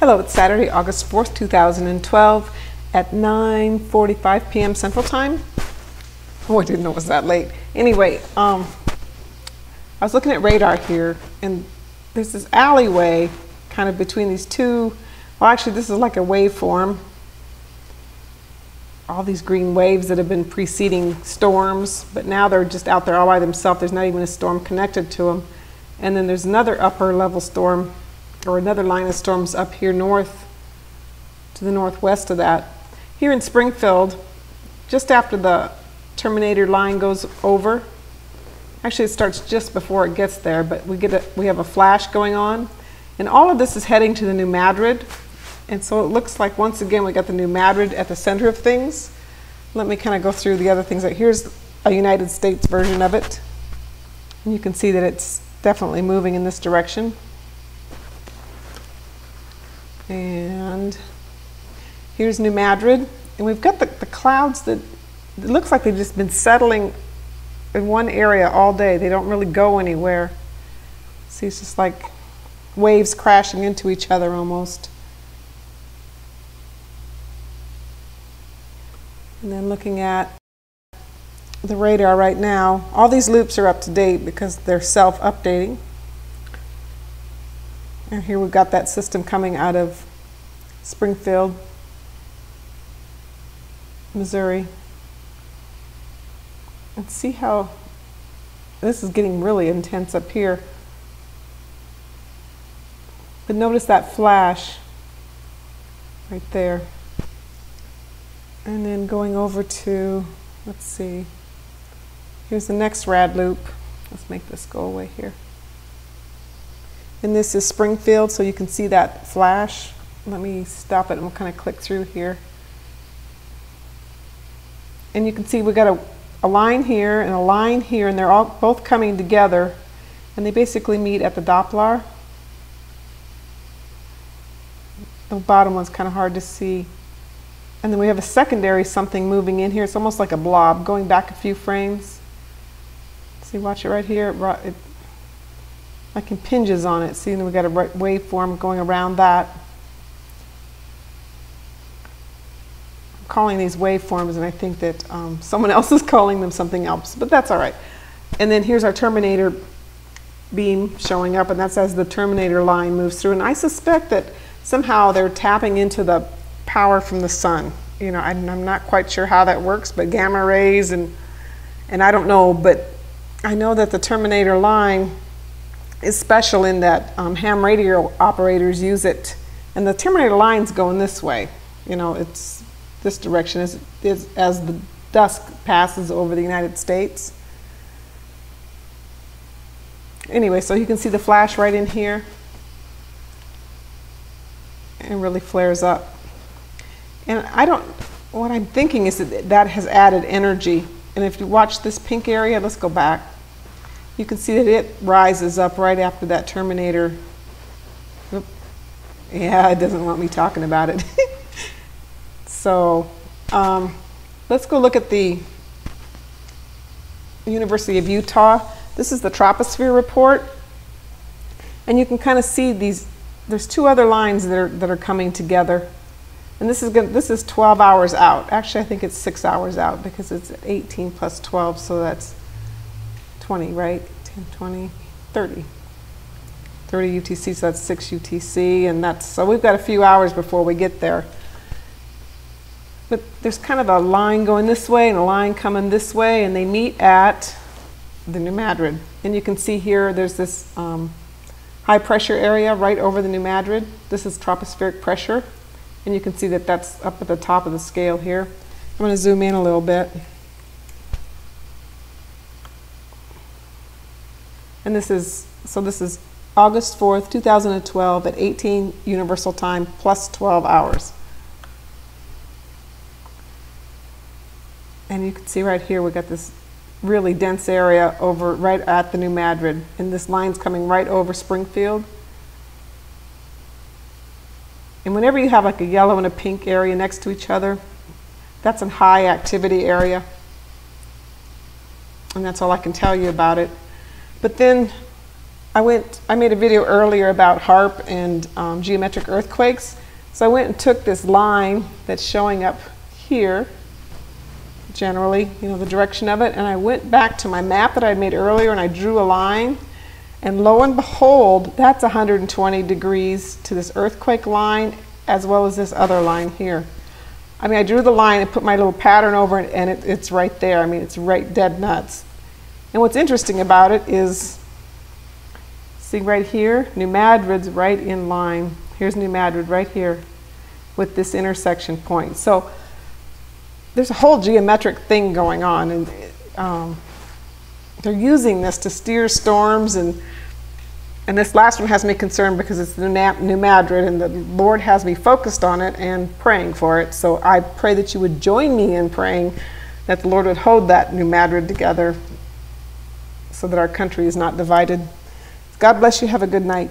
Hello, it's Saturday, August 4th, 2012 at 9:45 p.m. Central Time. Oh, I didn't know it was that late. Anyway, I was looking at radar here, and there's this alleyway kind of between these two. Well, actually, this is like a waveform. All these green waves that have been preceding storms, but now they're just out there all by themselves. There's not even a storm connected to them. And then there's another upper level storm, or another line of storms up here north, to the northwest of that. Here in Springfield, just after the Terminator line goes over, actually it starts just before it gets there, but we have a flash going on, and all of this is heading to the New Madrid. And so it looks like, once again, we got the New Madrid at the center of things. Let me kind of go through the other things. Here's a United States version of it, and you can see that it's definitely moving in this direction. And here's New Madrid, and we've got the clouds that it looks like they've just been settling in one area all day. They don't really go anywhere. See, it's just like waves crashing into each other almost. And then looking at the radar right now, all these loops are up to date because they're self-updating. And here we've got that system coming out of Springfield, Missouri. And see how this is getting really intense up here. But notice that flash right there. And then going over to, let's see, here's the next rad loop. Let's make this go away here. And this is Springfield, so you can see that flash. Let me stop it and we'll kind of click through here. And you can see we got a line here and a line here, and they're all both coming together, and they basically meet at the Doppler. The bottom one's kind of hard to see. And then we have a secondary something moving in here. It's almost like a blob going back a few frames. See, watch it right here. It like impinges on it. See, and we got a waveform going around that. I'm calling these waveforms, and I think that someone else is calling them something else, but that's all right. And then here's our Terminator beam showing up, and that's as the Terminator line moves through. And I suspect that somehow they're tapping into the power from the sun. You know, I'm not quite sure how that works, but gamma rays and I don't know, but I know that the Terminator line is special in that ham radio operators use it, and the Terminator line's going this way. You know, it's this direction as the dusk passes over the United States. Anyway, so you can see the flash right in here, and really flares up. And what I'm thinking is that has added energy. And if you watch this pink area, let's go back. You can see that it rises up right after that Terminator. Oop. Yeah, it doesn't want me talking about it. So let's go look at the University of Utah. This is the troposphere report. And you can kind of see there's two other lines that are coming together. And this is 12 hours out. Actually, I think it's 6 hours out because it's 18 plus 12, so that's 20, right? 10, 20, 30. 30 UTC, so that's 6 UTC, and so we've got a few hours before we get there. But there's kind of a line going this way and a line coming this way, and they meet at the New Madrid. And you can see here there's this high pressure area right over the New Madrid. This is tropospheric pressure. And you can see that that's up at the top of the scale here. I'm going to zoom in a little bit. And this is August 4th, 2012 at 18 Universal Time plus 12 hours. And you can see right here we got this really dense area over right at the New Madrid. And this line's coming right over Springfield. And whenever you have like a yellow and a pink area next to each other, that's a high activity area. And that's all I can tell you about it. But then I made a video earlier about HAARP and geometric earthquakes. So I went and took this line that's showing up here, generally, you know, the direction of it, and I went back to my map that I made earlier and I drew a line, and lo and behold, that's 120 degrees to this earthquake line as well as this other line here. I mean, I drew the line and put my little pattern over it, and it's right there. I mean, it's right dead nuts. And what's interesting about it is, see right here, New Madrid's right in line. Here's New Madrid right here with this intersection point. So there's a whole geometric thing going on, and they're using this to steer storms, and this last one has me concerned because it's the New Madrid, and the Lord has me focused on it and praying for it. So I pray that you would join me in praying that the Lord would hold that New Madrid together so that our country is not divided. God bless you. Have a good night.